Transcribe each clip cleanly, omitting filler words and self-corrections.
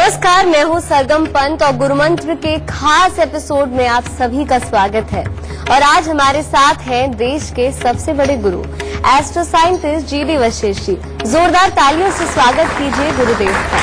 नमस्कार, मैं हूं सरगम पंत और गुरुमंत्र के खास एपिसोड में आप सभी का स्वागत है। और आज हमारे साथ हैं देश के सबसे बड़े गुरु astro scientist GD Vashishtha ji. जोरदार तालियों से स्वागत कीजिए गुरुदेव का।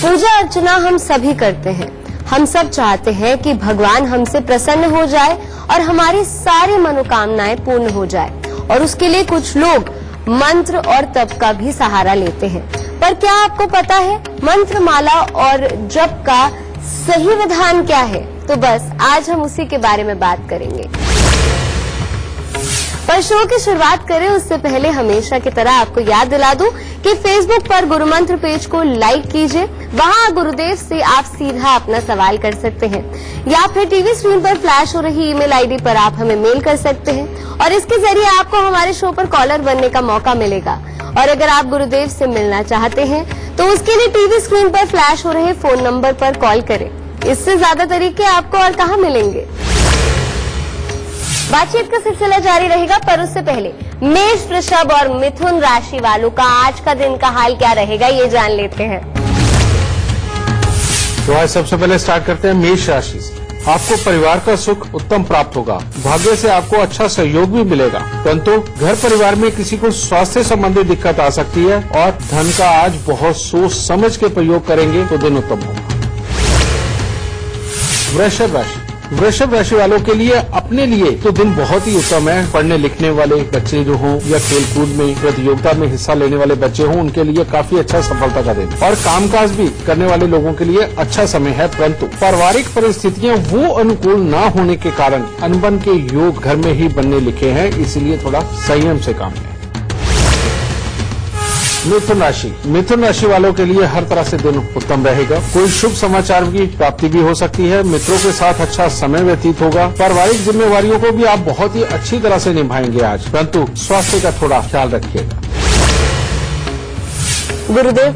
पूजा अर्चना हम सभी करते हैं। हम सब चाहते हैं कि भगवान हमसे प्रसन्न हो जाए और हमारी सारी मनोकामनाएं पूर्ण हो जाए, और उसके लिए कुछ लोग मंत्र और तप का भी सहारा लेते हैं। पर क्या आपको पता है मंत्र माला और जप का सही विधान क्या है? तो बस आज हम उसी के बारे में बात करेंगे। पर शो की शुरुआत करें उससे पहले हमेशा की तरह आपको याद दिला दूं कि फेसबुक पर गुरुमंत्र पेज को लाइक कीजिए। वहां गुरुदेव से आप सीधा अपना सवाल कर सकते हैं, या फिर टीवी स्क्रीन पर फ्लैश हो रही ईमेल आईडी पर आप हमें मेल कर सकते हैं, और इसके जरिए आपको हमारे शो पर कॉलर बनने का मौका मिलेगा। और अगर आप गुरुदेव से मिलना चाहते हैं तो उसके लिए टीवी स्क्रीन पर फ्लैश हो रहे फोन नंबर पर कॉल करें। इससे ज्यादा तरीके आपको और कहाँ मिलेंगे। बातचीत का सिलसिला जारी रहेगा, पर उससे पहले मेष, वृषभ और मिथुन राशि वालों का आज का दिन का हाल क्या रहेगा ये जान लेते हैं। तो आज सबसे पहले स्टार्ट करते हैं मेष राशि से। आपको परिवार का सुख उत्तम प्राप्त होगा। भाग्य से आपको अच्छा सहयोग भी मिलेगा, परंतु घर परिवार में किसी को स्वास्थ्य संबंधी दिक्कत आ सकती है, और धन का आज बहुत सोच समझ के प्रयोग करेंगे तो दिन उत्तम होगा। वृषभ राशि वालों के लिए अपने लिए तो दिन बहुत ही उत्तम है। पढ़ने लिखने वाले बच्चे जो हों या खेलकूद में प्रतियोगिता में हिस्सा लेने वाले बच्चे हों, उनके लिए काफी अच्छा सफलता का दिन, और कामकाज भी करने वाले लोगों के लिए अच्छा समय है। परंतु पारिवारिक परिस्थितियां वो अनुकूल न होने के कारण अनबन के योग घर में ही बनने लिखे हैं, इसलिए थोड़ा संयम से काम लें। मिथुन राशि वालों के लिए हर तरह से दिन उत्तम रहेगा। कोई शुभ समाचार की प्राप्ति भी हो सकती है। मित्रों के साथ अच्छा समय व्यतीत होगा। पारिवारिक जिम्मेवारियों को भी आप बहुत ही अच्छी तरह से निभाएंगे आज, परंतु स्वास्थ्य का थोड़ा ख्याल रखिएगा। गुरुदेव,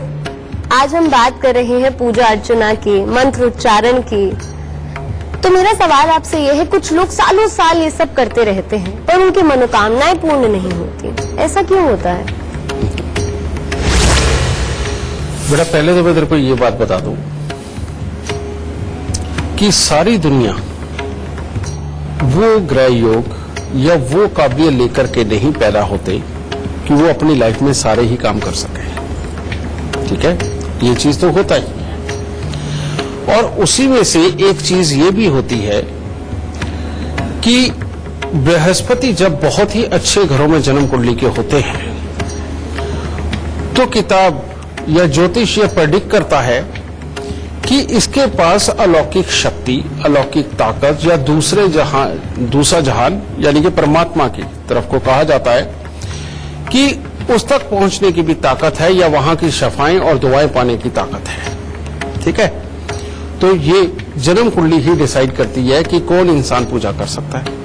आज हम बात कर रहे हैं पूजा अर्चना की, मंत्र उच्चारण की। तो मेरा सवाल आपसे यह है, कुछ लोग सालों साल ये सब करते रहते हैं पर उनकी मनोकामनाएं पूर्ण नहीं होती, ऐसा क्यों होता है? बेटा, पहले तो मैं तेरे को ये बात बता दूं कि सारी दुनिया वो ग्रह योग या वो काबिलियत लेकर के नहीं पैदा होते कि वो अपनी लाइफ में सारे ही काम कर सके। ठीक है, ये चीज तो होता ही है। और उसी में से एक चीज ये भी होती है कि बृहस्पति जब बहुत ही अच्छे घरों में जन्म कुंडली के होते हैं तो किताब या ज्योतिष यह प्रेडिक्ट करता है कि इसके पास अलौकिक शक्ति, अलौकिक ताकत या दूसरा जहान यानी कि परमात्मा की तरफ को कहा जाता है कि उस तक पहुंचने की भी ताकत है, या वहां की शफाएं और दुआएं पाने की ताकत है। ठीक है, तो ये जन्म कुंडली ही डिसाइड करती है कि कौन इंसान पूजा कर सकता है।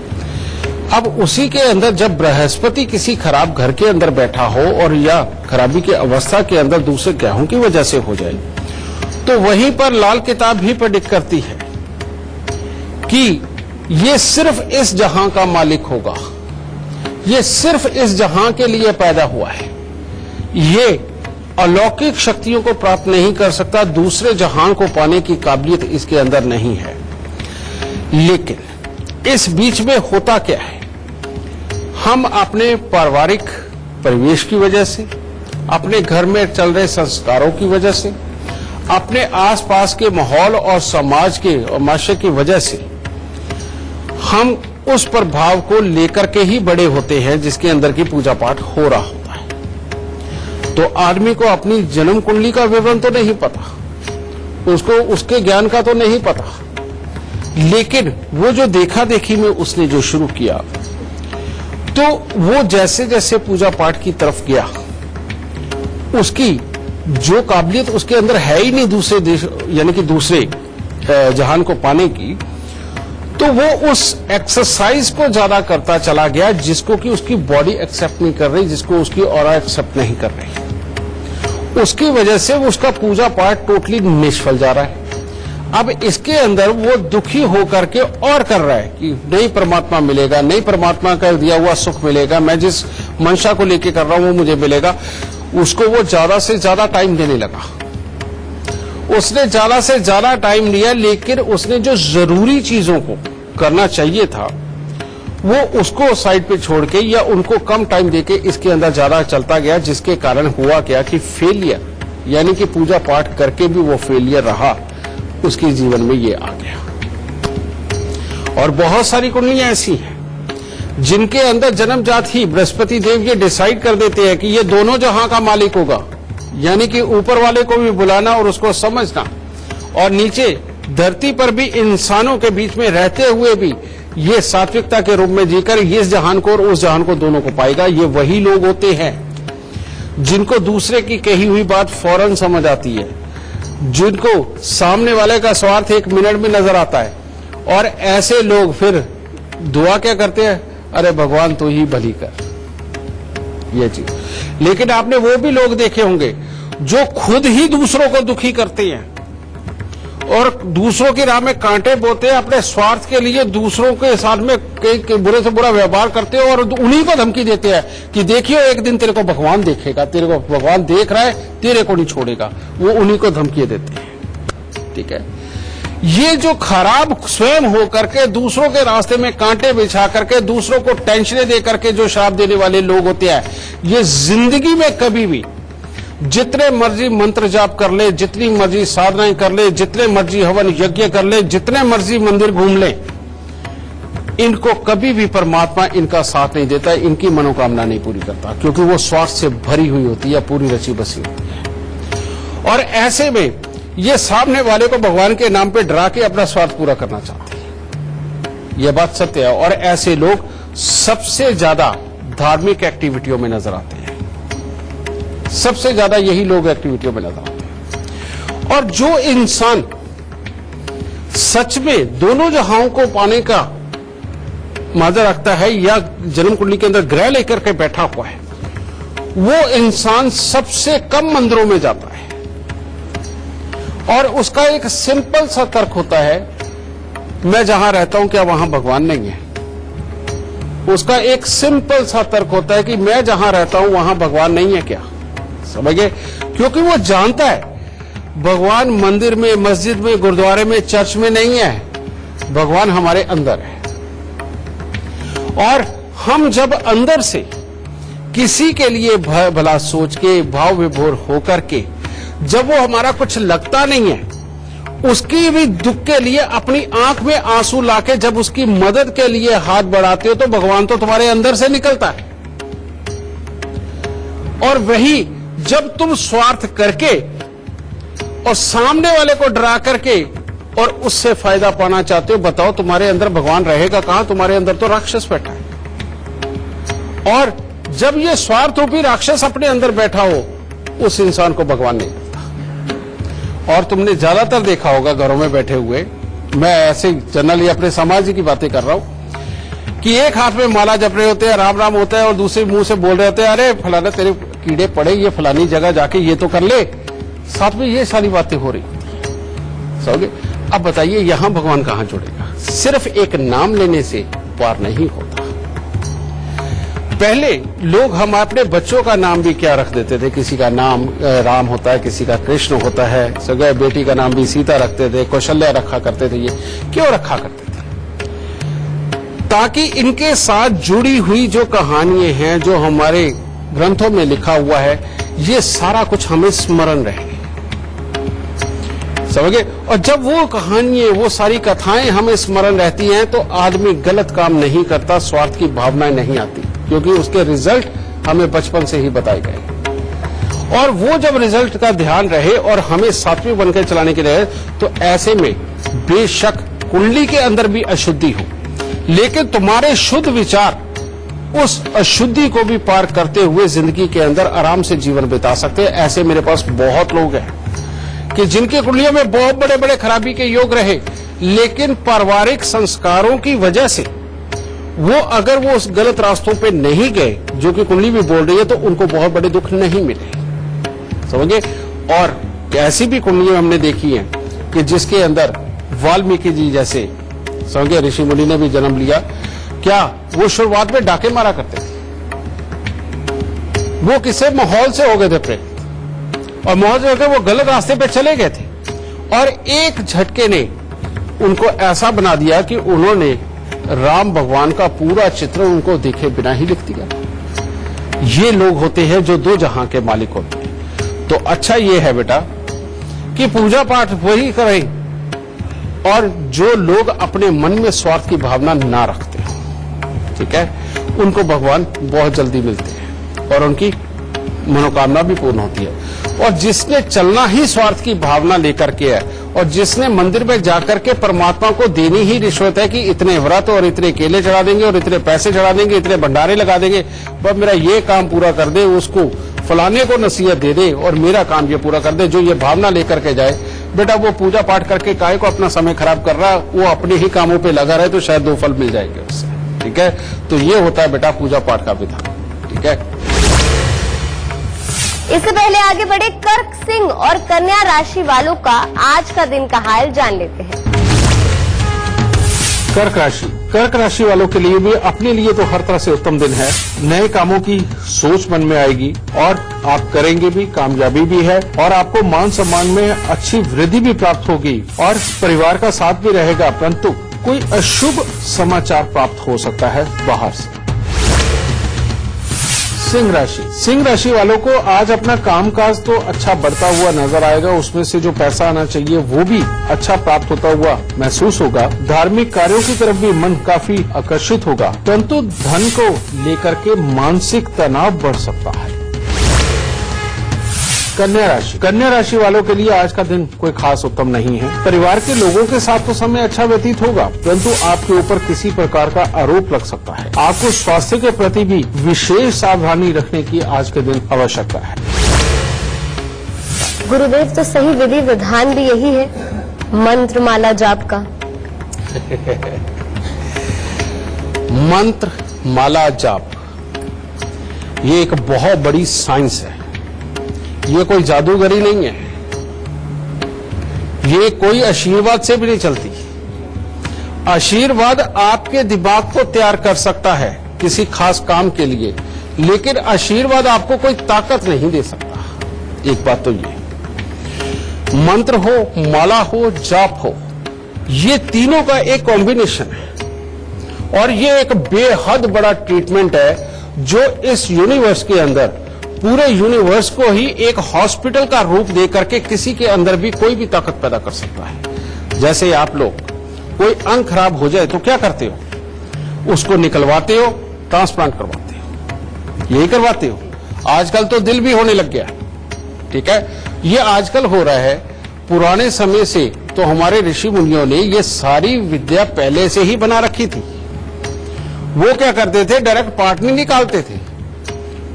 अब उसी के अंदर जब बृहस्पति किसी खराब घर के अंदर बैठा हो और या खराबी की अवस्था के अंदर दूसरे ग्रहों की वजह से हो जाए, तो वहीं पर लाल किताब ही प्रेडिक्ट करती है कि ये सिर्फ इस जहां का मालिक होगा, ये सिर्फ इस जहां के लिए पैदा हुआ है, ये अलौकिक शक्तियों को प्राप्त नहीं कर सकता, दूसरे जहां को पाने की काबिलियत इसके अंदर नहीं है। लेकिन इस बीच में होता क्या है, हम अपने पारिवारिक परिवेश की वजह से, अपने घर में चल रहे संस्कारों की वजह से, अपने आसपास के माहौल और समाज के और माशरे की वजह से हम उस प्रभाव को लेकर के ही बड़े होते हैं जिसके अंदर की पूजा पाठ हो रहा होता है। तो आदमी को अपनी जन्म कुंडली का विवरण तो नहीं पता, उसको उसके ज्ञान का तो नहीं पता, लेकिन वो जो देखा देखी में उसने जो शुरू किया, तो वो जैसे जैसे पूजा पाठ की तरफ गया, उसकी जो काबिलियत उसके अंदर है ही नहीं दूसरे देश यानी कि दूसरे जहान को पाने की, तो वो उस एक्सरसाइज को ज्यादा करता चला गया जिसको कि उसकी बॉडी एक्सेप्ट नहीं कर रही, जिसको उसकी ऑरा एक्सेप्ट नहीं कर रही। उसकी वजह से उसका पूजा पाठ टोटली निष्फल जा रहा है। अब इसके अंदर वो दुखी होकर के और कर रहा है कि नहीं परमात्मा मिलेगा, नहीं परमात्मा का दिया हुआ सुख मिलेगा, मैं जिस मंशा को लेके कर रहा हूं वो मुझे मिलेगा। उसको वो ज्यादा से ज्यादा टाइम देने लगा। उसने ज्यादा से ज्यादा टाइम लिया, लेकिन उसने जो जरूरी चीजों को करना चाहिए था वो उसको साइड पे छोड़ के या उनको कम टाइम देके इसके अंदर ज्यादा चलता गया, जिसके कारण हुआ क्या कि फेलियर, यानी कि पूजा पाठ करके भी वो फेलियर रहा, उसके जीवन में ये आ गया। और बहुत सारी कुंडलियां ऐसी हैं जिनके अंदर जन्मजात ही बृहस्पति देव ये डिसाइड कर देते हैं कि ये दोनों जहां का मालिक होगा, यानी कि ऊपर वाले को भी बुलाना और उसको समझना, और नीचे धरती पर भी इंसानों के बीच में रहते हुए भी ये सात्विकता के रूप में जीकर इस जहान को और उस जहान को दोनों को पाएगा। ये वही लोग होते हैं जिनको दूसरे की कही हुई बात फौरन समझ आती है, जिनको सामने वाले का स्वार्थ 1 मिनट में नजर आता है, और ऐसे लोग फिर दुआ क्या करते हैं, अरे भगवान तू ही भली कर, ये चीज। लेकिन आपने वो भी लोग देखे होंगे जो खुद ही दूसरों को दुखी करते हैं और दूसरों की राह में कांटे बोते हैं, अपने स्वार्थ के लिए दूसरों के साथ में कई बुरे से बुरा व्यवहार करते हैं और उन्हीं को धमकी देते हैं कि देखियो एक दिन तेरे को भगवान देखेगा, तेरे को भगवान देख रहा है, तेरे को नहीं छोड़ेगा। वो उन्हीं को धमकी देते हैं। ठीक है, ये जो खराब स्वयं हो करके दूसरों के रास्ते में कांटे बिछा करके दूसरों को टेंशनें दे करके जो श्राप देने वाले लोग होते हैं, ये जिंदगी में कभी भी जितने मर्जी मंत्र जाप कर ले, जितनी मर्जी साधनाएं कर ले, जितने मर्जी हवन यज्ञ कर ले, जितने मर्जी मंदिर घूम ले, इनको कभी भी परमात्मा इनका साथ नहीं देता, इनकी मनोकामना नहीं पूरी करता, क्योंकि वो स्वार्थ से भरी हुई होती है, पूरी रची बसी होती है। और ऐसे में ये सामने वाले को भगवान के नाम पे डरा के अपना स्वार्थ पूरा करना चाहते हैं। यह बात सत्य है। और ऐसे लोग सबसे ज्यादा धार्मिक एक्टिविटियों में नजर आते हैं, सबसे ज्यादा यही लोग एक्टिविटियों में नजर आते हैं। और जो इंसान सच में दोनों जहां को पाने का माजर रखता है या जन्म कुंडली के अंदर ग्रह लेकर के बैठा हुआ है, वो इंसान सबसे कम मंदिरों में जाता है। और उसका एक सिंपल सा तर्क होता है, मैं जहां रहता हूं क्या वहां भगवान नहीं है? उसका एक सिंपल सा तर्क होता है कि मैं जहां रहता हूं वहां भगवान नहीं है क्या? समझ गए? क्योंकि वो जानता है भगवान मंदिर में, मस्जिद में, गुरुद्वारे में, चर्च में नहीं है, भगवान हमारे अंदर है। और हम जब अंदर से किसी के लिए भला सोच के, भाव विभोर होकर के, जब वो हमारा कुछ लगता नहीं है, उसकी भी दुख के लिए अपनी आंख में आंसू लाके जब उसकी मदद के लिए हाथ बढ़ाते हो, तो भगवान तो तुम्हारे अंदर से निकलता है। और वही जब तुम स्वार्थ करके और सामने वाले को डरा करके और उससे फायदा पाना चाहते हो, बताओ तुम्हारे अंदर भगवान रहेगा कहां? तुम्हारे अंदर तो राक्षस बैठा है। और जब ये स्वार्थ रूपी राक्षस अपने अंदर बैठा हो, उस इंसान को भगवान नहीं मिलता। और तुमने ज्यादातर देखा होगा घरों में बैठे हुए, मैं ऐसे जनरली अपने समाज की बातें कर रहा हूं, कि एक हाथ में माला जप रहे होते हैं, राम राम होता है, और दूसरे मुंह से बोल रहे होते हैं, अरे फलाना तेरे कीड़े पड़े, ये फलानी जगह जाके ये तो कर ले। साथ में ये सारी बातें हो रही। समझे? अब बताइए यहां भगवान कहां जुड़ेगा? सिर्फ एक नाम लेने से पार नहीं होता। पहले लोग हम अपने बच्चों का नाम भी क्या रख देते थे, किसी का नाम राम होता है, किसी का कृष्ण होता है, सगे बेटी का नाम भी सीता रखते थे, कौशल्या रखा करते थे। ये क्यों रखा करते थे? ताकि इनके साथ जुड़ी हुई जो कहानियां हैं, जो हमारे ग्रंथों में लिखा हुआ है, ये सारा कुछ हमें स्मरण रहे। समझ गए? और जब वो कहानियां, वो सारी कथाएं हमें स्मरण रहती हैं, तो आदमी गलत काम नहीं करता, स्वार्थ की भावनाएं नहीं आती, क्योंकि उसके रिजल्ट हमें बचपन से ही बताए गए। और वो जब रिजल्ट का ध्यान रहे और हमें सात्विक बनकर चलाने के रहे, तो ऐसे में बेशक कुंडली के अंदर भी अशुद्धि हो, लेकिन तुम्हारे शुद्ध विचार उस अशुद्धि को भी पार करते हुए जिंदगी के अंदर आराम से जीवन बिता सकते हैं। ऐसे मेरे पास बहुत लोग हैं कि जिनके कुंडलियों में बहुत बड़े बड़े खराबी के योग रहे, लेकिन पारिवारिक संस्कारों की वजह से वो अगर वो उस गलत रास्तों पे नहीं गए, जो कि कुंडली भी बोल रही है, तो उनको बहुत बड़े दुख नहीं मिले। समझे? और ऐसी भी कुंडलियां हमने देखी हैं कि जिसके अंदर वाल्मीकि जी जैसे समझे ऋषि मुनि ने भी जन्म लिया। क्या वो शुरुआत में डाके मारा करते थे? वो किसी माहौल से हो गए थे प्रेरित, और माहौल से होकर वो गलत रास्ते पे चले गए थे, और एक झटके ने उनको ऐसा बना दिया कि उन्होंने राम भगवान का पूरा चित्र उनको देखे बिना ही लिख दिया। ये लोग होते हैं जो दो जहां के मालिक होते हैं। तो अच्छा ये है बेटा कि पूजा पाठ वही करें और जो लोग अपने मन में स्वार्थ की भावना ना रखते, ठीक है, उनको भगवान बहुत जल्दी मिलते हैं और उनकी मनोकामना भी पूर्ण होती है। और जिसने चलना ही स्वार्थ की भावना लेकर के है, और जिसने मंदिर में जाकर के परमात्मा को देनी ही रिश्वत है कि इतने व्रत और इतने केले चढ़ा देंगे और इतने पैसे चढ़ा देंगे, इतने भंडारे लगा देंगे, बस मेरा ये काम पूरा कर दे, उसको फलाने को नसीहत दे दे और मेरा काम ये पूरा कर दे, जो ये भावना लेकर के जाए, बेटा वो पूजा पाठ करके काहे को अपना समय खराब कर रहा, वो अपने ही कामों पे लगा रहे तो शायद 2 फल मिल जाएंगे उससे, ठीक है। तो ये होता है बेटा पूजा पाठ का विधान, ठीक है। इससे पहले आगे बढ़े कर्क सिंह और कन्या राशि वालों का आज का दिन का हाल जान लेते हैं। कर्क राशि वालों के लिए भी अपने लिए तो हर तरह से उत्तम दिन है। नए कामों की सोच मन में आएगी और आप करेंगे भी, कामयाबी भी है, और आपको मान सम्मान में अच्छी वृद्धि भी प्राप्त होगी और परिवार का साथ भी रहेगा। परंतु कोई अशुभ समाचार प्राप्त हो सकता है बाहर से। सिंह राशि वालों को आज अपना कामकाज तो अच्छा बढ़ता हुआ नजर आएगा, उसमें से जो पैसा आना चाहिए वो भी अच्छा प्राप्त होता हुआ महसूस होगा। धार्मिक कार्यों की तरफ भी मन काफी आकर्षित होगा, परंतु धन को लेकर के मानसिक तनाव बढ़ सकता है। कन्या राशि वालों के लिए आज का दिन कोई खास उत्तम नहीं है। परिवार के लोगों के साथ तो समय अच्छा व्यतीत होगा, परंतु आपके ऊपर किसी प्रकार का आरोप लग सकता है। आपको स्वास्थ्य के प्रति भी विशेष सावधानी रखने की आज के दिन आवश्यकता है। गुरुदेव, तो सही विधि विधान भी यही है, मंत्र माला जाप का। मंत्र माला जाप ये एक बहुत बड़ी साइंस है, ये कोई जादूगरी नहीं है, ये कोई आशीर्वाद से भी नहीं चलती। आशीर्वाद आपके दिमाग को तैयार कर सकता है किसी खास काम के लिए, लेकिन आशीर्वाद आपको कोई ताकत नहीं दे सकता। एक बात तो ये, मंत्र हो, माला हो, जाप हो, ये तीनों का एक कॉम्बिनेशन है और ये एक बेहद बड़ा ट्रीटमेंट है जो इस यूनिवर्स के अंदर, पूरे यूनिवर्स को ही एक हॉस्पिटल का रूप दे करके किसी के अंदर भी कोई भी ताकत पैदा कर सकता है। जैसे आप लोग कोई अंग खराब हो जाए तो क्या करते हो, उसको निकलवाते हो, ट्रांसप्लांट करवाते हो, यही करवाते हो। आजकल तो दिल भी होने लग गया, ठीक है। ये आजकल हो रहा है, पुराने समय से तो हमारे ऋषि मुनियों ने ये सारी विद्या पहले से ही बना रखी थी। वो क्या करते थे, डायरेक्ट पार्ट नहीं निकालते थे,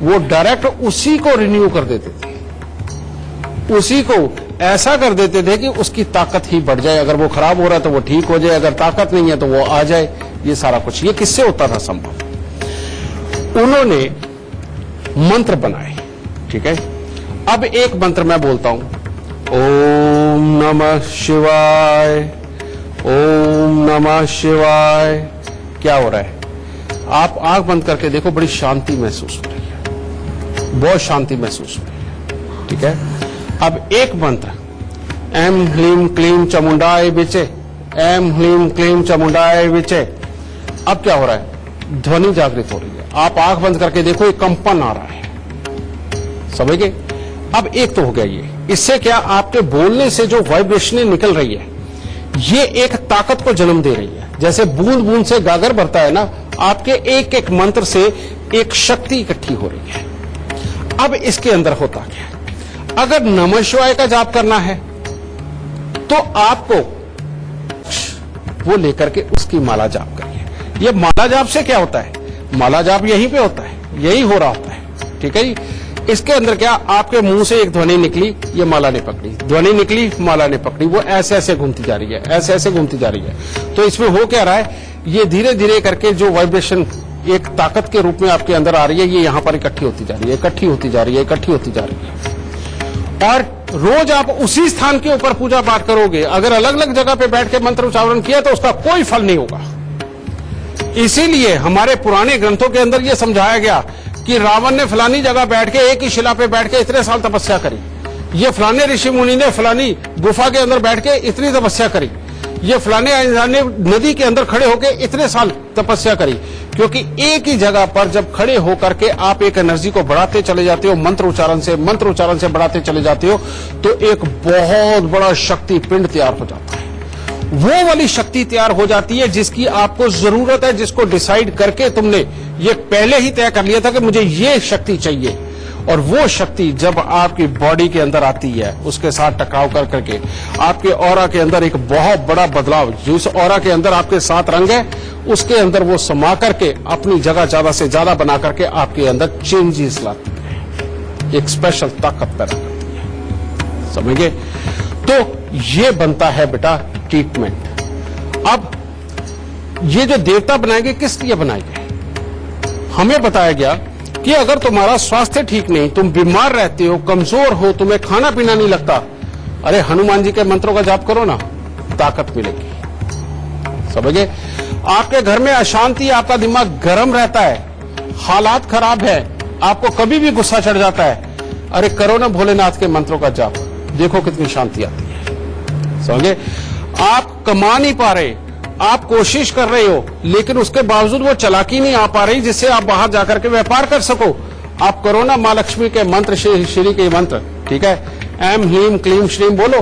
वो डायरेक्ट उसी को रिन्यू कर देते थे, उसी को ऐसा कर देते थे कि उसकी ताकत ही बढ़ जाए। अगर वो खराब हो रहा है तो वो ठीक हो जाए, अगर ताकत नहीं है तो वो आ जाए। ये सारा कुछ ये किससे होता था संभव? उन्होंने मंत्र बनाए, ठीक है। अब एक मंत्र मैं बोलता हूं, ओम नमः शिवाय, ओम नमः शिवाय। क्या हो रहा है? आप आंख बंद करके देखो, बड़ी शांति महसूस हो रही है, बहुत शांति महसूस हो रही है, ठीक है। अब एक मंत्र, एम ह्लीम क्लीम चामुंडाय विचे, एम ह्लीम क्लीम चामुंडाय विचे। अब क्या हो रहा है? ध्वनि जागृत हो रही है। आप आंख बंद करके देखो, एक कंपन आ रहा है, समझ गए? अब एक तो हो गया ये। इससे क्या, आपके बोलने से जो वाइब्रेशनें निकल रही है, ये एक ताकत को जन्म दे रही है। जैसे बूंद बूंद से गागर भरता है ना, आपके एक एक मंत्र से एक शक्ति इकट्ठी हो रही है। अब इसके अंदर होता क्या है, अगर नमः शिवाय का जाप करना है तो आपको वो लेकर के उसकी माला जाप करिए। ये माला जाप से क्या होता है, माला जाप यहीं पे होता है, यही हो रहा होता है, ठीक है जी। इसके अंदर क्या, आपके मुंह से एक ध्वनि निकली, ये माला ने पकड़ी, ध्वनि निकली, माला ने पकड़ी, वो ऐसे ऐसे घूमती जा रही है, ऐसे ऐसे घूमती जा रही है। तो इसमें हो क्या रहा है, ये धीरे धीरे करके जो वाइब्रेशन एक ताकत के रूप में आपके अंदर आ रही है, ये यहां पर इकट्ठी होती जा रही है, इकट्ठी होती जा रही है, इकट्ठी होती जा रही है। और रोज आप उसी स्थान के ऊपर पूजा पाठ करोगे। अगर अलग अलग जगह पे बैठ के मंत्र उच्चारण किया तो उसका कोई फल नहीं होगा। इसीलिए हमारे पुराने ग्रंथों के अंदर यह समझाया गया कि रावण ने फलानी जगह बैठ के एक ही शिला पे बैठ के इतने साल तपस्या करी, ये फलाने ऋषि मुनि ने फलानी गुफा के अंदर बैठ के इतनी तपस्या करी, ये फलाने इंसान ने नदी के अंदर खड़े होकर इतने साल तपस्या करी। क्योंकि एक ही जगह पर जब खड़े होकर के आप एक एनर्जी को बढ़ाते चले जाते हो, मंत्र उच्चारण से बढ़ाते चले जाते हो, तो एक बहुत बड़ा शक्ति पिंड तैयार हो जाता है। वो वाली शक्ति तैयार हो जाती है जिसकी आपको जरूरत है, जिसको डिसाइड करके तुमने ये पहले ही तय कर लिया था कि मुझे ये शक्ति चाहिए। और वो शक्ति जब आपकी बॉडी के अंदर आती है, उसके साथ टकराव कर करके आपके ऑरा के अंदर एक बहुत बड़ा बदलाव, जिस ऑरा के अंदर आपके 7 रंग है उसके अंदर वो समा करके अपनी जगह ज्यादा से ज्यादा बना करके आपके अंदर चेंजेस लाती है, एक स्पेशल ताकत पैदा करती है। समझे? तो ये बनता है बेटा ट्रीटमेंट। अब ये जो देवता बनाएंगे किस लिए बनाएंगे? हमें बताया गया कि अगर तुम्हारा स्वास्थ्य ठीक नहीं, तुम बीमार रहते हो, कमजोर हो, तुम्हें खाना पीना नहीं लगता, अरे हनुमान जी के मंत्रों का जाप करो ना, ताकत मिलेगी। समझे? आपके घर में अशांति, आपका दिमाग गर्म रहता है, हालात खराब है, आपको कभी भी गुस्सा चढ़ जाता है, अरे करो ना भोलेनाथ के मंत्रों का जाप, देखो कितनी शांति आती है। समझे? आप कमा नहीं पा रहे, आप कोशिश कर रहे हो, लेकिन उसके बावजूद वो चालाकी नहीं आ पा रही जिससे आप बाहर जाकर के व्यापार कर सको, आप करो ना मां लक्ष्मी के मंत्र, श्री के मंत्र, ठीक है, एम ह्लीम क्लीम श्रीम बोलो,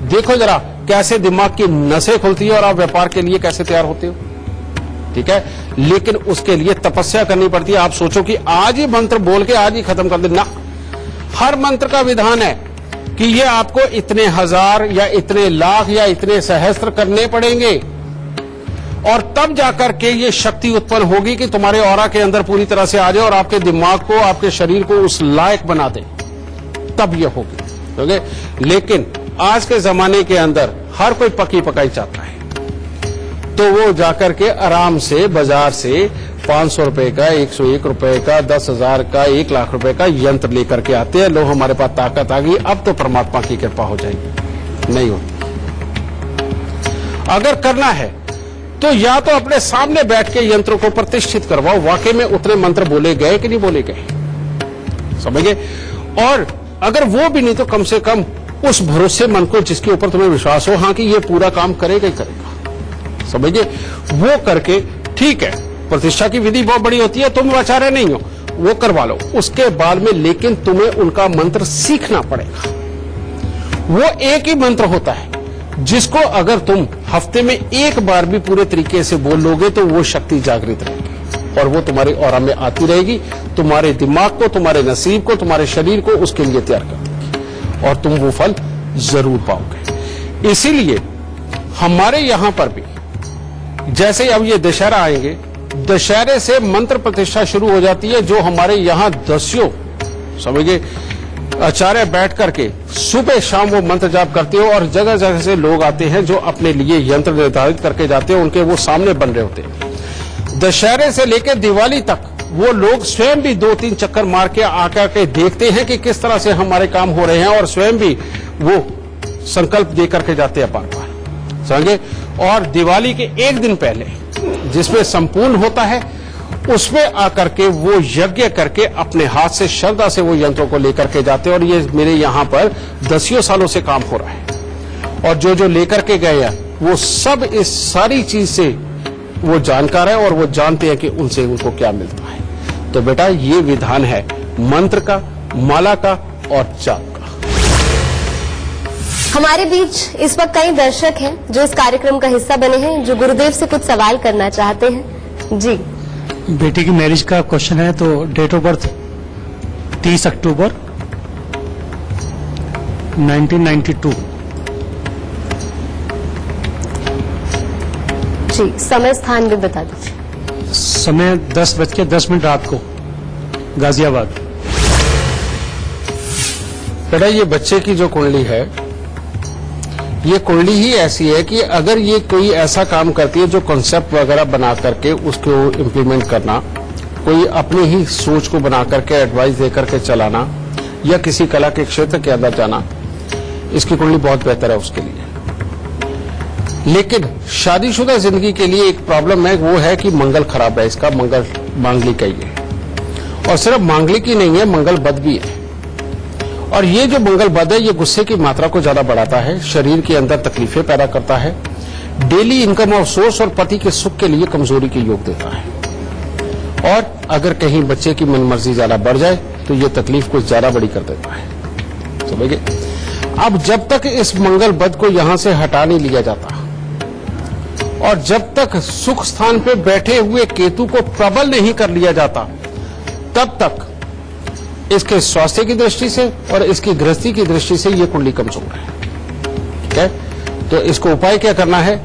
देखो जरा कैसे दिमाग की नसें खुलती है और आप व्यापार के लिए कैसे तैयार होते हो। ठीक है, लेकिन उसके लिए तपस्या करनी पड़ती है। आप सोचो कि आज ही मंत्र बोल के आज ही खत्म कर देना, हर मंत्र का विधान है कि ये आपको इतने हजार या इतने लाख या इतने सहस्त्र करने पड़ेंगे, और तब जाकर के ये शक्ति उत्पन्न होगी कि तुम्हारे ऑरा के अंदर पूरी तरह से आ जाए और आपके दिमाग को, आपके शरीर को उस लायक बना दे, तब ये होगी। ओके, लेकिन आज के जमाने के अंदर हर कोई पकी पकाई चाहता है, तो वो जाकर के आराम से बाजार से 500 रुपए का, 101 रुपए का, 10,000 का, 1 लाख रुपए का यंत्र लेकर के आते हैं। लो हमारे पास ताकत आ गई, अब तो परमात्मा की कृपा हो जाएगी। नहीं होती। अगर करना है तो या तो अपने सामने बैठ के यंत्रों को प्रतिष्ठित करवाओ, वाकई में उतने मंत्र बोले गए कि नहीं बोले गए, समझे? और अगर वो भी नहीं तो कम से कम उस भरोसेमंद को जिसके ऊपर तुम्हें विश्वास हो, हाँ कि ये पूरा काम करेगा ही करेगा, समझिए, वो करके ठीक है। प्रतिष्ठा की विधि बहुत बड़ी होती है, तुम आचार्य नहीं हो, वो करवा लो उसके बाद में, लेकिन तुम्हें उनका मंत्र सीखना पड़ेगा। वो एक ही मंत्र होता है जिसको अगर तुम हफ्ते में एक बार भी पूरे तरीके से बोल लोगे तो वो शक्ति जागृत रहेगी और वो तुम्हारे ऑरा में आती रहेगी, तुम्हारे दिमाग को, तुम्हारे नसीब को, तुम्हारे शरीर को उसके लिए तैयार कर देगी और तुम वो फल जरूर पाओगे। इसीलिए हमारे यहां पर भी जैसे अब ये दशहरा आएंगे, दशहरे से मंत्र प्रतिष्ठा शुरू हो जाती है, जो हमारे यहां दस्यों समझिए आचार्य बैठ करके सुबह शाम वो मंत्र जाप करते हो, और जगह जगह से लोग आते हैं जो अपने लिए यंत्र निर्धारित करके जाते हैं, उनके वो सामने बन रहे होते हैं। दशहरे से लेकर दिवाली तक वो लोग स्वयं भी 2-3 चक्कर मार के आकर के देखते हैं कि किस तरह से हमारे काम हो रहे हैं, और स्वयं भी वो संकल्प दे करके जाते हैं बार-बार, समझे? और दिवाली के एक दिन पहले जिसमें संपूर्ण होता है, उसमें आकर के वो यज्ञ करके अपने हाथ से श्रद्धा से वो यंत्रों को लेकर के जाते हैं। और ये मेरे यहाँ पर 10 सालों से काम हो रहा है, और जो जो लेकर के गए हैं वो सब इस सारी चीज से वो जानकार है और वो जानते हैं कि उनसे उनको क्या मिलता है। तो बेटा ये विधान है मंत्र का, माला का और जाप का। हमारे बीच इस वक्त कई दर्शक हैं जो इस कार्यक्रम का हिस्सा बने हैं, जो गुरुदेव से कुछ सवाल करना चाहते हैं। जी, बेटी की मैरिज का क्वेश्चन है, तो डेट ऑफ बर्थ 30 अक्टूबर 1992। जी, समय स्थान भी बता दीजिए। समय 10:10 रात को, गाजियाबाद। बेटा ये बच्चे की जो कुंडली है, ये कुंडली ही ऐसी है कि अगर ये कोई ऐसा काम करती है जो कॉन्सेप्ट वगैरह बना करके उसको इम्प्लीमेंट करना, कोई अपनी ही सोच को बना करके एडवाइस दे करके चलाना, या किसी कला के क्षेत्र के अंदर जाना, इसकी कुंडली बहुत बेहतर है उसके लिए। लेकिन शादीशुदा जिंदगी के लिए एक प्रॉब्लम है, वो है कि मंगल खराब है, इसका मंगल मांगलिक है ये, और सिर्फ मांगलिक ही नहीं है, मंगल बद भी है। और ये जो मंगल बद है, ये गुस्से की मात्रा को ज्यादा बढ़ाता है, शरीर के अंदर तकलीफें पैदा करता है, डेली इनकम और सोर्स और पति के सुख के लिए कमजोरी के योग देता है। और अगर कहीं बच्चे की मनमर्जी ज्यादा बढ़ जाए तो ये तकलीफ कुछ ज्यादा बड़ी कर देता है। समझिए, अब जब तक इस मंगल बद को यहां से हटा नहीं लिया जाता और जब तक सुख स्थान पे बैठे हुए केतु को प्रबल नहीं कर लिया जाता, तब तक इसके स्वास्थ्य की दृष्टि से और इसकी गृहस्थी की दृष्टि से ये कुंडली कमजोर है। ठीक है, तो इसको उपाय क्या करना है?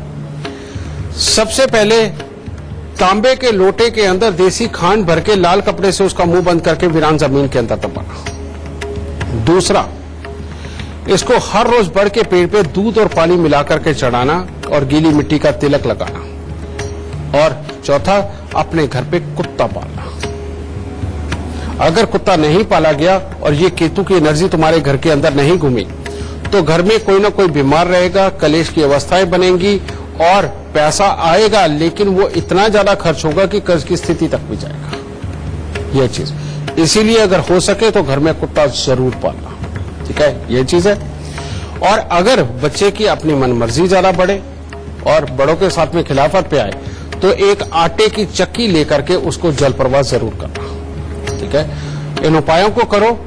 सबसे पहले तांबे के लोटे के अंदर देसी खांड भर के लाल कपड़े से उसका मुंह बंद करके वीरान जमीन के अंदर दबाना। दूसरा, इसको हर रोज बढ़ के पेड़ पे दूध और पानी मिला करके चढ़ाना और गीली मिट्टी का तिलक लगाना। और चौथा, अपने घर पे कुत्ता पालना। अगर कुत्ता नहीं पाला गया और ये केतु की एनर्जी तुम्हारे घर के अंदर नहीं घूमी तो घर में कोई ना कोई बीमार रहेगा, कलेश की अवस्थाएं बनेंगी और पैसा आएगा, लेकिन वो इतना ज्यादा खर्च होगा कि कर्ज की स्थिति तक भी जाएगा। यह चीज, इसीलिए अगर हो सके तो घर में कुत्ता जरूर पालना। ठीक है, ये चीज है। और अगर बच्चे की अपनी मनमर्जी ज्यादा बढ़े और बड़ों के साथ में खिलाफत पे आए तो एक आटे की चक्की लेकर के उसको जल प्रवाह जरूर करना। ठीक है, इन उपायों को करो।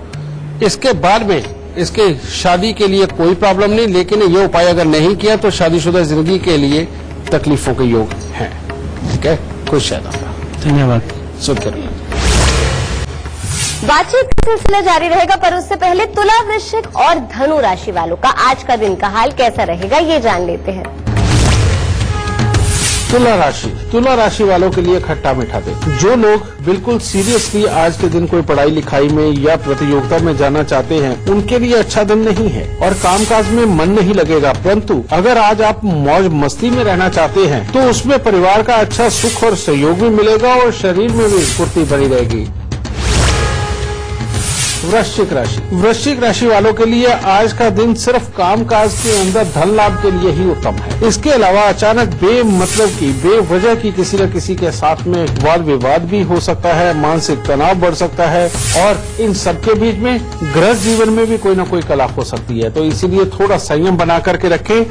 इसके बाद में इसके शादी के लिए कोई प्रॉब्लम नहीं, लेकिन ये उपाय अगर नहीं किया तो शादीशुदा जिंदगी के लिए तकलीफों के योग हैं। ठीक है, खुश है। धन्यवाद। सुनकर बातचीत का सिलसिला जारी रहेगा, पर उससे पहले तुला, वृश्चिक और धनु राशि वालों का आज का दिन का हाल कैसा रहेगा ये जान लेते हैं। तुला राशि वालों के लिए खट्टा मीठा दिन। जो लोग बिल्कुल सीरियसली आज के दिन कोई पढ़ाई लिखाई में या प्रतियोगिता में जाना चाहते हैं, उनके लिए अच्छा दिन नहीं है और कामकाज में मन नहीं लगेगा। परंतु अगर आज आप मौज मस्ती में रहना चाहते हैं तो उसमें परिवार का अच्छा सुख और सहयोग भी मिलेगा और शरीर में भी स्फूर्ति बनी रहेगी। वृश्चिक राशि वालों के लिए आज का दिन सिर्फ कामकाज के अंदर धन लाभ के लिए ही उत्तम है। इसके अलावा अचानक बेमतलब की, बेवजह की किसी न किसी के साथ में वाद विवाद भी हो सकता है, मानसिक तनाव बढ़ सकता है और इन सबके बीच में गृहस्थ जीवन में भी कोई न कोई कला हो सकती है। तो इसीलिए थोड़ा संयम बना करके रखें।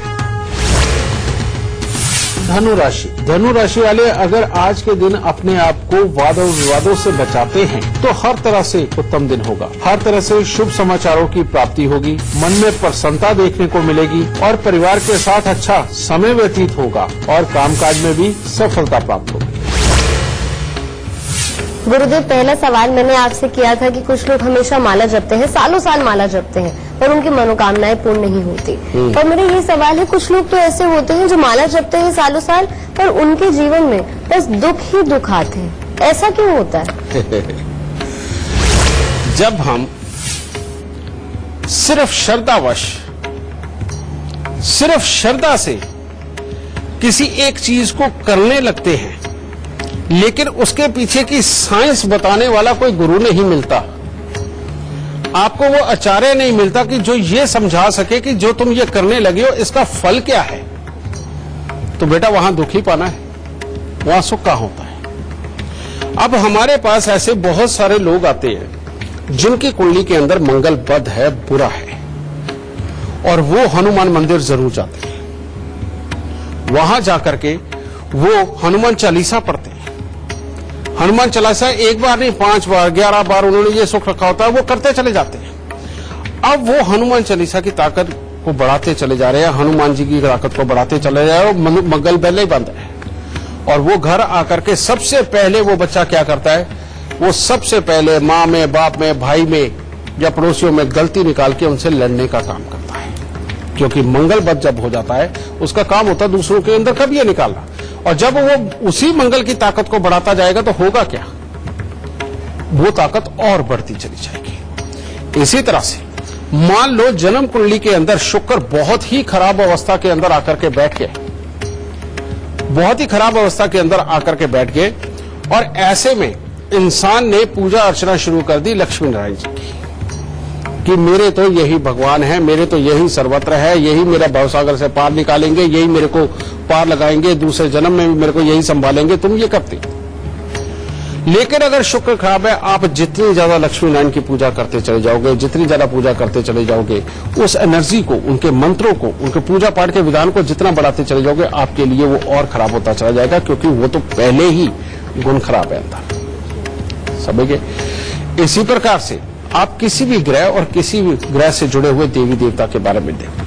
धनु राशि वाले अगर आज के दिन अपने आप को वाद और विवादों से बचाते हैं तो हर तरह से उत्तम दिन होगा। हर तरह से शुभ समाचारों की प्राप्ति होगी, मन में प्रसन्नता देखने को मिलेगी और परिवार के साथ अच्छा समय व्यतीत होगा और कामकाज में भी सफलता प्राप्त होगी। गुरुदेव, पहला सवाल मैंने आपसे किया था कि कुछ लोग हमेशा माला जपते हैं, सालों साल माला जपते हैं, पर उनकी मनोकामनाएं पूर्ण नहीं होती। और मेरा ये सवाल है, कुछ लोग तो ऐसे होते हैं जो माला जपते हैं सालों साल, पर उनके जीवन में बस दुख ही दुख आते हैं। ऐसा क्यों होता है? जब हम सिर्फ श्रद्धावश, सिर्फ श्रद्धा से किसी एक चीज को करने लगते हैं, लेकिन उसके पीछे की साइंस बताने वाला कोई गुरु नहीं मिलता, आपको वो आचार्य नहीं मिलता कि जो ये समझा सके कि जो तुम ये करने लगे हो इसका फल क्या है, तो बेटा वहां दुख ही पाना है, वहां सुख कहां होता है। अब हमारे पास ऐसे बहुत सारे लोग आते हैं जिनकी कुंडली के अंदर मंगल बद है, बुरा है, और वो हनुमान मंदिर जरूर जाते हैं। वहां जाकर के वो हनुमान चालीसा पढ़ते हैं। हनुमान चालीसा एक बार नहीं, 5 बार 11 बार उन्होंने ये सुख रखा होता है, वो करते चले जाते हैं। अब वो हनुमान चालीसा की ताकत को बढ़ाते चले जा रहे हैं, हनुमान जी की ताकत को बढ़ाते चले जा रहे हैं, मंगल पहले ही बंद है। और वो घर आकर के सबसे पहले वो बच्चा क्या करता है, वो सबसे पहले माँ में, बाप में, भाई में या पड़ोसियों में गलती निकाल के उनसे लड़ने का काम करता है। क्योंकि मंगल बद जब हो जाता है उसका काम होता है दूसरों के अंदर कभी निकालना, और जब वो उसी मंगल की ताकत को बढ़ाता जाएगा तो होगा क्या, वो ताकत और बढ़ती चली जाएगी। इसी तरह से मान लो जन्म कुंडली के अंदर शुक्र बहुत ही खराब अवस्था के अंदर आकर के बैठ गए, बहुत ही खराब अवस्था के अंदर आकर के बैठ गए, और ऐसे में इंसान ने पूजा अर्चना शुरू कर दी लक्ष्मी नारायण जी की कि मेरे तो यही भगवान है, मेरे तो यही सर्वत्र है, यही मेरा भवसागर से पार निकालेंगे, यही मेरे को पार लगाएंगे, दूसरे जन्म में भी मेरे को यही संभालेंगे, तुम ये करते। लेकिन अगर शुक्र खराब है, आप जितनी ज्यादा लक्ष्मी नारायण की पूजा करते चले जाओगे, जितनी ज्यादा पूजा करते चले जाओगे, उस एनर्जी को, उनके मंत्रों को, उनके पूजा पाठ के विधान को जितना बढ़ाते चले जाओगे, आपके लिए वो और खराब होता चला जाएगा, क्योंकि वो तो पहले ही गुण खराब है अंदर। समझे? इसी प्रकार से आप किसी भी ग्रह और किसी भी ग्रह से जुड़े हुए देवी देवता के बारे में देखिए,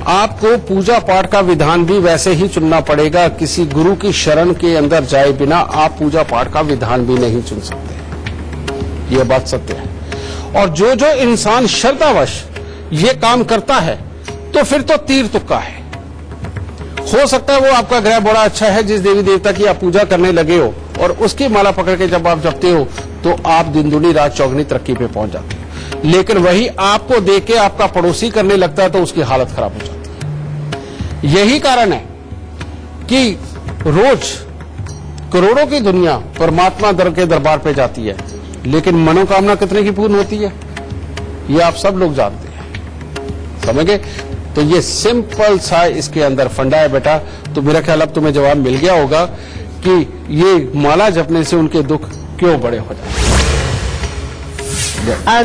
आपको पूजा पाठ का विधान भी वैसे ही चुनना पड़ेगा। किसी गुरु की शरण के अंदर जाए बिना आप पूजा पाठ का विधान भी नहीं चुन सकते, यह बात सत्य है। और जो जो इंसान श्रद्धावश ये काम करता है, तो फिर तो तीर तुक्का है। हो सकता है वो आपका ग्रह बड़ा अच्छा है, जिस देवी देवता की आप पूजा करने लगे हो, और उसकी माला पकड़ के जब आप जपते हो, तो आप दिन दुनी रात चौगनी तरक्की पे पहुंच जाते हो। लेकिन वही आपको देख के आपका पड़ोसी करने लगता है, तो उसकी हालत खराब हो जाती है। यही कारण है कि रोज करोड़ों की दुनिया परमात्मा दर के दरबार पे जाती है, लेकिन मनोकामना कितने की पूर्ण होती है, ये आप सब लोग जानते हैं। समझ गए? तो ये सिंपल सा इसके अंदर फंडा है बेटा। तो मेरा ख्याल अब तुम्हें जवाब मिल गया होगा कि ये माला जपने से उनके दुख क्यों बड़े हो जाते हैं।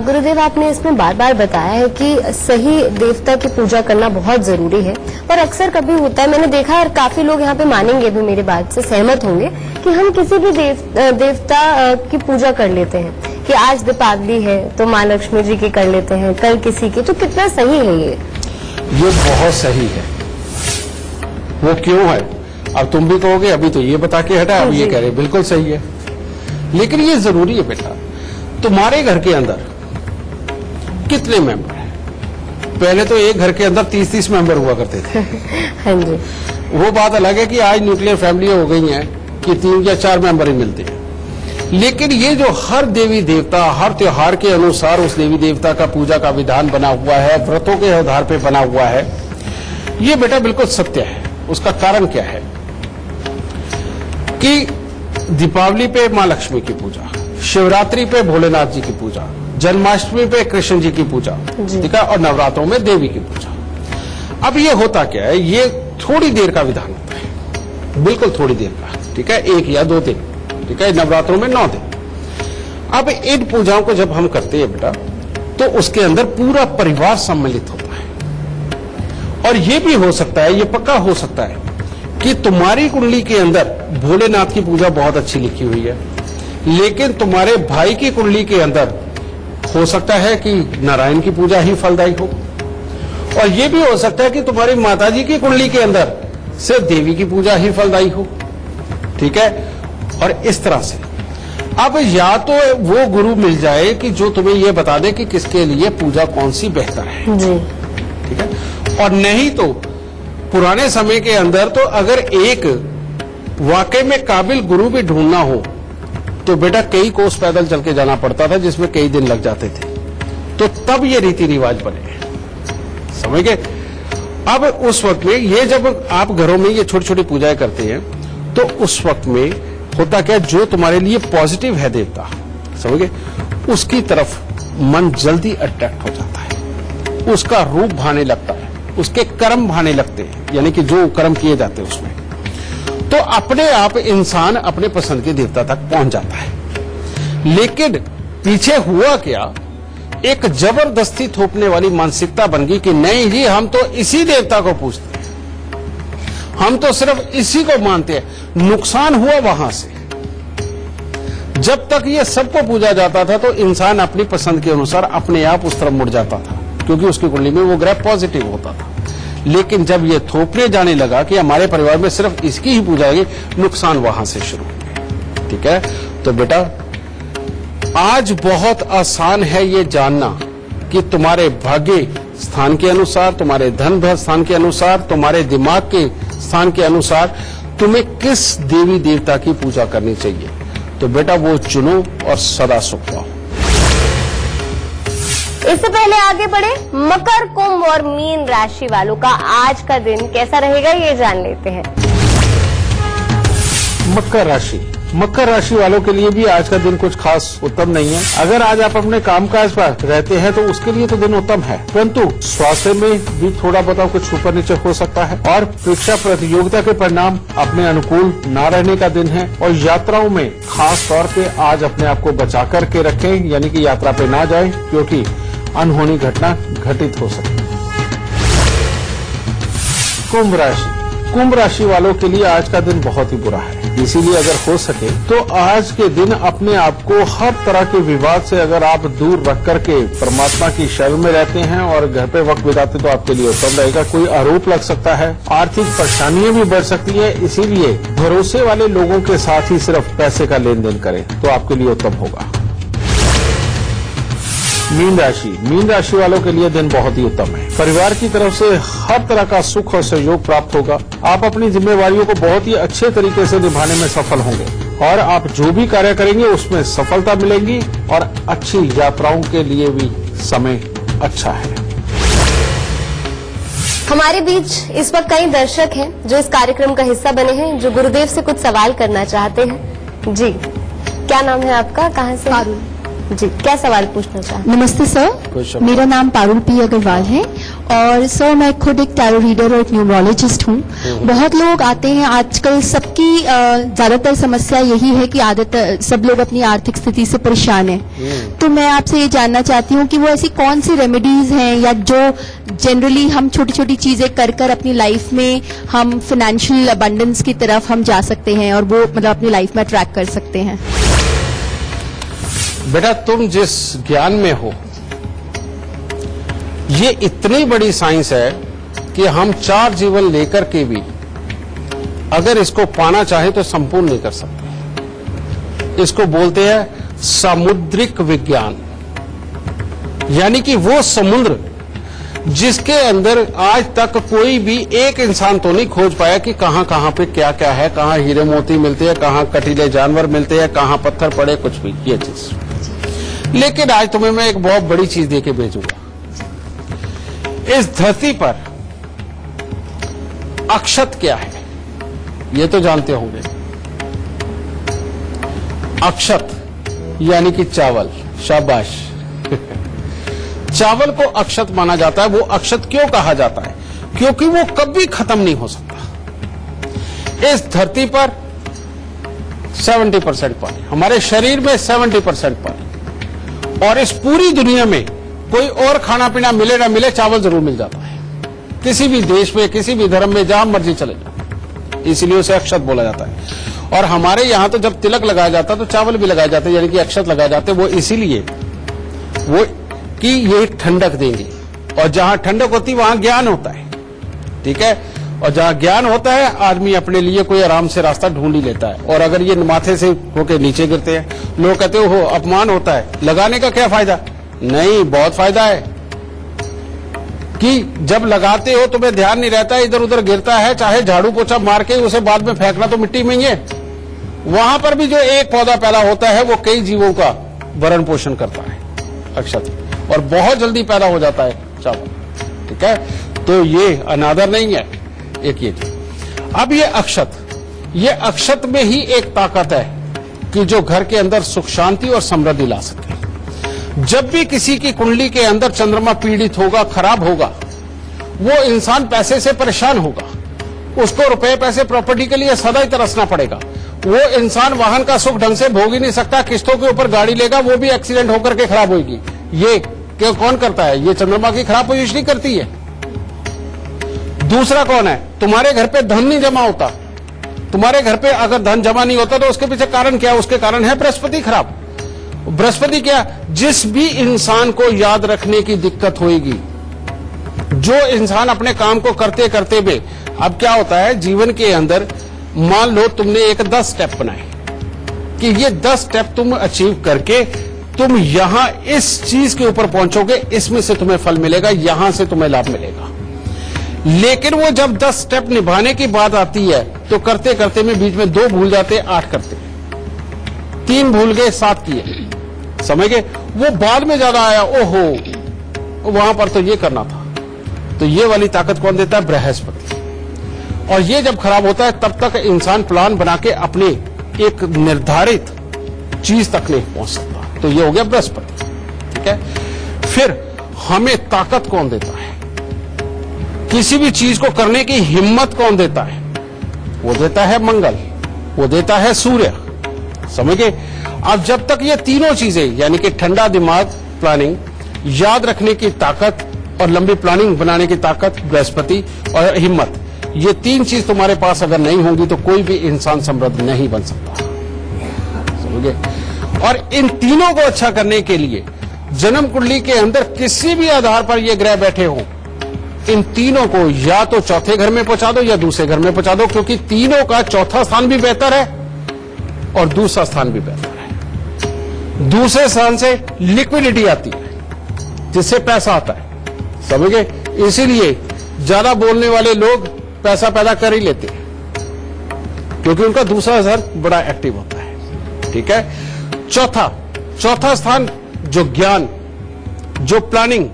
गुरुदेव, आपने इसमें बार बार बताया है कि सही देवता की पूजा करना बहुत जरूरी है, और अक्सर कभी होता है, मैंने देखा है, और काफी लोग यहाँ पे मानेंगे भी, मेरी बात से सहमत होंगे, कि हम किसी भी देवता की पूजा कर लेते हैं कि आज दीपावली है तो माँ लक्ष्मी जी की कर लेते हैं, कल किसी की। तो कितना सही है ये बहुत सही है। वो क्यों है? अब तुम भी कहोगे अभी तो ये बता के हटा, अब ये कह रहे बिल्कुल सही है, लेकिन ये जरूरी है बेटा। तुम्हारे घर के अंदर कितने मेंबर हैं? पहले तो एक घर के अंदर 30-30 मेंबर हुआ करते थे। हाँ जी। वो बात अलग है कि आज न्यूक्लियर फैमिली हो गई हैं कि 3 या 4 मेंबर ही मिलते हैं। लेकिन ये जो हर देवी देवता हर त्योहार के अनुसार उस देवी देवता का पूजा का विधान बना हुआ है, व्रतों के आधार पर बना हुआ है, ये बेटा बिल्कुल सत्य है। उसका कारण क्या है कि दीपावली पे माँ लक्ष्मी की पूजा, शिवरात्रि पे भोलेनाथ जी की पूजा, जन्माष्टमी पे कृष्ण जी की पूजा, ठीक है, और नवरात्रों में देवी की पूजा। अब ये होता क्या है, ये थोड़ी देर का विधान होता है, बिल्कुल थोड़ी देर का, ठीक है, 1 या 2 दिन, ठीक है, नवरात्रों में 9 दिन। अब इन पूजाओं को जब हम करते हैं बेटा, तो उसके अंदर पूरा परिवार सम्मिलित होता है। और ये भी हो सकता है, ये पक्का हो सकता है कि तुम्हारी कुंडली के अंदर भोलेनाथ की पूजा बहुत अच्छी लिखी हुई है, लेकिन तुम्हारे भाई की कुंडली के अंदर हो सकता है कि नारायण की पूजा ही फलदायी हो, और यह भी हो सकता है कि तुम्हारी माताजी की कुंडली के अंदर सिर्फ देवी की पूजा ही फलदायी हो, ठीक है। और इस तरह से अब या तो वो गुरु मिल जाए कि जो तुम्हें यह बता दे कि किसके लिए पूजा कौन सी बेहतर है जी, ठीक है, और नहीं तो पुराने समय के अंदर तो अगर एक वाकई में काबिल गुरु भी ढूंढना हो तो बेटा कई कोस पैदल चल के जाना पड़ता था, जिसमें कई दिन लग जाते थे। तो तब ये रीति रिवाज बने, समझ गए। अब उस वक्त में ये जब आप घरों में ये छोटी छोटी पूजाएं करते हैं तो उस वक्त में होता क्या, जो तुम्हारे लिए पॉजिटिव है देवता, समझ गए, उसकी तरफ मन जल्दी अट्रैक्ट हो जाता है, उसका रूप भाने लगता है, उसके कर्म भाने लगते हैं, यानी कि जो कर्म किए जाते हैं उसमें, तो अपने आप इंसान अपने पसंद के देवता तक पहुंच जाता है। लेकिन पीछे हुआ क्या, एक जबरदस्ती थोपने वाली मानसिकता बन गई कि नहीं जी हम तो इसी देवता को पूजते हैं, हम तो सिर्फ इसी को मानते हैं। नुकसान हुआ वहां से, जब तक ये सबको पूजा जाता था तो इंसान अपनी पसंद के अनुसार अपने आप उस तरफ मुड़ जाता था, क्योंकि उसकी कुंडली में वो ग्रह पॉजिटिव होता था। लेकिन जब ये थोपने जाने लगा कि हमारे परिवार में सिर्फ इसकी ही पूजा होगी, नुकसान वहां से शुरू हो गया, ठीक है। तो बेटा आज बहुत आसान है ये जानना कि तुम्हारे भाग्य स्थान के अनुसार, तुम्हारे धन स्थान के अनुसार, तुम्हारे दिमाग के स्थान के अनुसार तुम्हें किस देवी देवता की पूजा करनी चाहिए। तो बेटा वो चुनो और सदा सुख पाओ। इससे पहले आगे बढ़े, मकर, कुंभ और मीन राशि वालों का आज का दिन कैसा रहेगा ये जान लेते हैं। मकर राशि मकर राशि वालों के लिए भी आज का दिन कुछ खास उत्तम नहीं है। अगर आज आप अपने कामकाज पर रहते हैं तो उसके लिए तो दिन उत्तम है, परंतु स्वास्थ्य में भी थोड़ा बताओ कुछ ऊपर नीचे हो सकता है। और परीक्षा प्रतियोगिता के परिणाम अपने अनुकूल न रहने का दिन है। और यात्राओं में खास तौर पे आज अपने आप को बचा करके रखें, यानी कि यात्रा पे ना जाएं, क्योंकि अनहोनी घटना घटित हो सकती है। कुंभ राशि वालों के लिए आज का दिन बहुत ही बुरा है, इसीलिए अगर हो सके तो आज के दिन अपने आप को हर तरह के विवाद से अगर आप दूर रख करके परमात्मा की शरण में रहते हैं और घर पे वक्त बिताते तो आपके लिए उत्तम रहेगा। कोई आरोप लग सकता है, आर्थिक परेशानियां भी बढ़ सकती है, इसीलिए भरोसे वाले लोगों के साथ ही सिर्फ पैसे का लेन देन करें तो आपके लिए उत्तम होगा। मीन राशि वालों के लिए दिन बहुत ही उत्तम है। परिवार की तरफ से हर तरह का सुख और सहयोग प्राप्त होगा। आप अपनी जिम्मेवारियों को बहुत ही अच्छे तरीके से निभाने में सफल होंगे और आप जो भी कार्य करेंगे उसमें सफलता मिलेगी और अच्छी यात्राओं के लिए भी समय अच्छा है। हमारे बीच इस वक्त कई दर्शक हैं जो इस कार्यक्रम का हिस्सा बने हैं, जो गुरुदेव से कुछ सवाल करना चाहते हैं। जी, क्या नाम है आपका, कहाँ से? पारुल। जी, क्या सवाल पूछना चाहते हैं? नमस्ते सर, मेरा नाम पारुल पी अग्रवाल है और सर मैं खुद एक टैरो रीडर और एक न्यूमरोलॉजिस्ट हूँ। बहुत लोग आते हैं आजकल, सबकी ज्यादातर समस्या यही है कि सब लोग अपनी आर्थिक स्थिति से परेशान हैं। तो मैं आपसे ये जानना चाहती हूँ कि वो ऐसी कौन सी रेमेडीज हैं या जो जनरली हम छोटी छोटी चीजें कर अपनी लाइफ में हम फाइनेंशियल अबंडेंस की तरफ हम जा सकते हैं और वो मतलब अपनी लाइफ में अट्रैक्ट कर सकते हैं। बेटा, तुम जिस ज्ञान में हो ये इतनी बड़ी साइंस है कि हम 4 जीवन लेकर के भी अगर इसको पाना चाहे तो संपूर्ण नहीं कर सकते। इसको बोलते हैं सामुद्रिक विज्ञान, यानी कि वो समुद्र जिसके अंदर आज तक कोई भी एक इंसान तो नहीं खोज पाया कि कहां कहां पे क्या क्या है, कहां हीरे मोती मिलते हैं, कहां कटीले जानवर मिलते हैं, कहां पत्थर पड़े, कुछ भी ये चीज। लेकिन आज तुम्हें मैं एक बहुत बड़ी चीज देके भेजूंगा। इस धरती पर अक्षत क्या है ये तो जानते होंगे। अक्षत यानी कि चावल। शाबाश। चावल को अक्षत माना जाता है। वो अक्षत क्यों कहा जाता है? क्योंकि वो कभी खत्म नहीं हो सकता। इस धरती पर 70% पानी, हमारे शरीर में 70% पानी, और इस पूरी दुनिया में कोई और खाना पीना मिले ना मिले, चावल जरूर मिल जाता है। किसी भी देश में, किसी भी धर्म में, जहां मर्जी चले जाओ, इसलिए उसे अक्षत बोला जाता है। और हमारे यहां तो जब तिलक लगाया जाता है तो चावल भी लगाए जाते हैं, यानी कि अक्षत लगाए जाते हैं। वो इसीलिए वो कि ये ठंडक देंगे, और जहां ठंडक होती है वहां ज्ञान होता है। ठीक है, और जहां ज्ञान होता है आदमी अपने लिए कोई आराम से रास्ता ढूंढ ही लेता है। और अगर ये माथे से होके नीचे गिरते हैं, लोग कहते हो अपमान होता है, लगाने का क्या फायदा? नहीं, बहुत फायदा है कि जब लगाते हो तुम्हें ध्यान नहीं रहता, इधर उधर गिरता है, चाहे झाड़ू पोछा मार के उसे बाद में फेंकना तो मिट्टी में ही है। वहां पर भी जो एक पौधा पैदा होता है वो कई जीवों का भरण पोषण करता है, अक्षत, और बहुत जल्दी पैदा हो जाता है चावल। ठीक है, तो ये अनादर नहीं है एक ये चीज। अब ये अक्षत में ही एक ताकत है कि जो घर के अंदर सुख शांति और समृद्धि ला सके। जब भी किसी की कुंडली के अंदर चंद्रमा पीड़ित होगा, खराब होगा, वो इंसान पैसे से परेशान होगा, उसको रुपए पैसे प्रॉपर्टी के लिए सदा ही तरसना पड़ेगा। वो इंसान वाहन का सुख ढंग से भोग ही नहीं सकता, किस्तों के ऊपर गाड़ी लेगा वो भी एक्सीडेंट होकर के खराब होगी। ये क्यों कौन करता है? ये चंद्रमा की खराब पोजीशनिंग करती है। दूसरा कौन है? तुम्हारे घर पे धन नहीं जमा होता। तुम्हारे घर पे अगर धन जमा नहीं होता तो उसके पीछे कारण क्या है? उसके कारण है बृहस्पति खराब। बृहस्पति क्या? जिस भी इंसान को याद रखने की दिक्कत होगी, जो इंसान अपने काम को करते करते भी, अब क्या होता है जीवन के अंदर, मान लो तुमने एक 10 स्टेप बनाए कि ये 10 स्टेप तुम अचीव करके तुम यहां इस चीज के ऊपर पहुंचोगे, इसमें से तुम्हें फल मिलेगा, यहां से तुम्हें लाभ मिलेगा। लेकिन वो जब 10 स्टेप निभाने की बात आती है तो करते करते में बीच में 2 भूल जाते, 8 करते, 3 भूल गए, 7 किए, समझ गए? वो बाद में ज्यादा आया, ओहो वहां पर तो ये करना था। तो ये वाली ताकत कौन देता है? बृहस्पति। और ये जब खराब होता है तब तक इंसान प्लान बना के अपने एक निर्धारित चीज तक नहीं पहुंच सकता। तो ये हो गया बृहस्पति, ठीक है। फिर हमें ताकत कौन देता है, किसी भी चीज को करने की हिम्मत कौन देता है, वो देता है मंगल, वो देता है सूर्य, समझ गए। अब जब तक ये तीनों चीजें यानी कि ठंडा दिमाग प्लानिंग, याद रखने की ताकत और लंबी प्लानिंग बनाने की ताकत बृहस्पति और हिम्मत, ये तीन चीज तुम्हारे पास अगर नहीं होंगी तो कोई भी इंसान समृद्ध नहीं बन सकता, समझ गए। और इन तीनों को अच्छा करने के लिए जन्म कुंडली के अंदर किसी भी आधार पर ये ग्रह बैठे हों, इन तीनों को या तो चौथे घर में पहुंचा दो या दूसरे घर में पहुंचा दो, क्योंकि तीनों का चौथा स्थान भी बेहतर है और दूसरा स्थान भी बेहतर है। दूसरे स्थान से लिक्विडिटी आती है, जिससे पैसा आता है, समझ गए। इसीलिए ज्यादा बोलने वाले लोग पैसा पैदा कर ही लेते हैं, क्योंकि उनका दूसरा स्थान बड़ा एक्टिव होता है, ठीक है। चौथा स्थान जो ज्ञान, जो प्लानिंग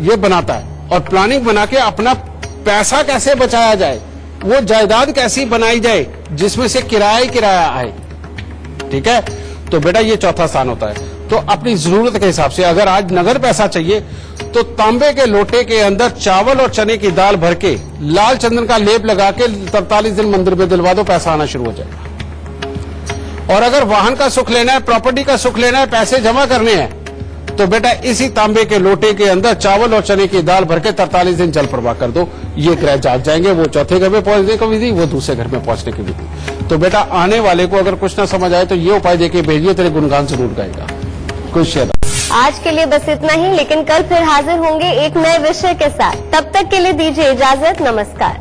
ये बनाता है, और प्लानिंग बना के अपना पैसा कैसे बचाया जाए, वो जायदाद कैसी बनाई जाए जिसमें से किराया ही किराया आए, ठीक है। तो बेटा ये चौथा स्थान होता है। तो अपनी जरूरत के हिसाब से अगर आज नगद पैसा चाहिए तो तांबे के लोटे के अंदर चावल और चने की दाल भर के लाल चंदन का लेप लगा के 43 दिन मंदिर में दिलवा दो, पैसा आना शुरू हो जाएगा। और अगर वाहन का सुख लेना है, प्रॉपर्टी का सुख लेना है, पैसे जमा करने हैं, तो बेटा इसी तांबे के लोटे के अंदर चावल और चने की दाल भर के 43 दिन जल प्रवाह कर दो, ये ग्रह जाग जाएंगे। वो चौथे घर में पहुंचने की विधि, वो दूसरे घर में पहुंचने की विधि। तो बेटा आने वाले को अगर कुछ ना समझ आए तो ये उपाय देके भेजिए, तेरे गुणगान जरूर गाएगा। कुछ आज के लिए बस इतना ही, लेकिन कल फिर हाजिर होंगे एक नए विषय के साथ। तब तक के लिए दीजिए इजाजत, नमस्कार।